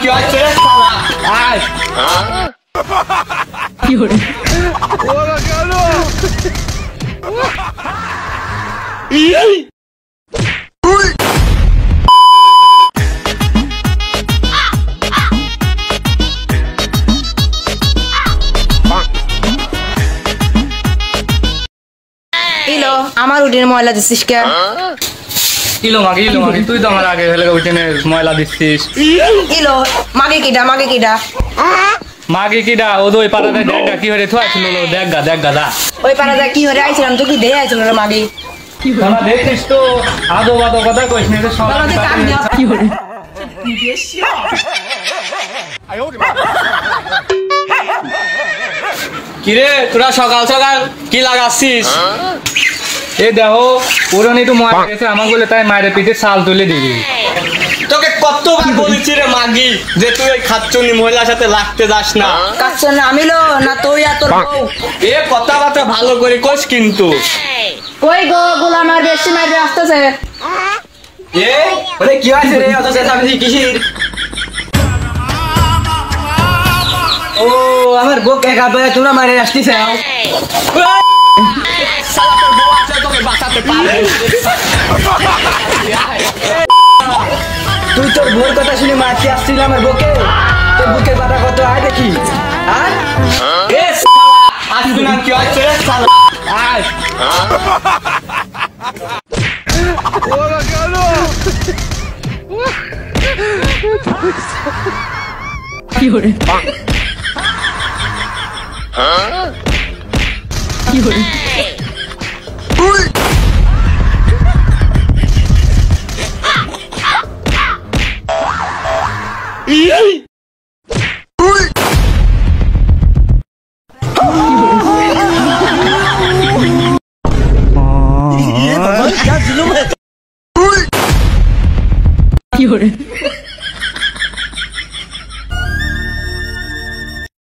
কি হচ্ছে রে শালা আয় কি হরে ওরা গেল ইলো আমার উঠিনে ময়লা দিছিস কে ইলো মাগি তুই তো আমার আগে ফেলে উঠেনে ময়লা দিচ্ছিস ইলো মাগে কিডা মাগি কিডা ও তো ওই পাড়াতে দেখা কি হরে থুয়াছিল দেখা দা ওই পাড়াতে কি হরে আইছিলাম তুই কি দেহে আইছিল রে মাগে তোরা দেখিস তো আদো বাদো কথা কইস না সব কি হরে কিরে তোরা সকাল সকাল কি লাগাচ্ছিস এ দেখো পুরনি তো মরে গেছে আমার বলে তাই মায়ের পিঠে চাল তুলে দিবি তোকে কতবার বলেছি রে মাগি যে তুই ওই খাচ্চনি মহিলার সাথে লাগতে যাস না কাচ্ছ না আমিলো না তুই আর তোর বউ এ কথাবার্তা ভালো করে কইস কিন্তু কই গো গোলাম আর বেশি মাইরে আসতেছে এ ওরে কি হইছে রে অত চেঁচামেচি কিসির ও আমার বউকে কাবে তোমরা মারে আসতিস শালা তোর বউ আছে তোকে বাঁচাতে পারে তুই তোর বউর কথা শুনে মারতে আসছিল আমার বউকে তোর বুকের বাটা কত আয় দেখি আর এ শালা আসবি না কি হচ্ছে রে শালা আয় ওরা গেল কি হরে কি হরে কি হরে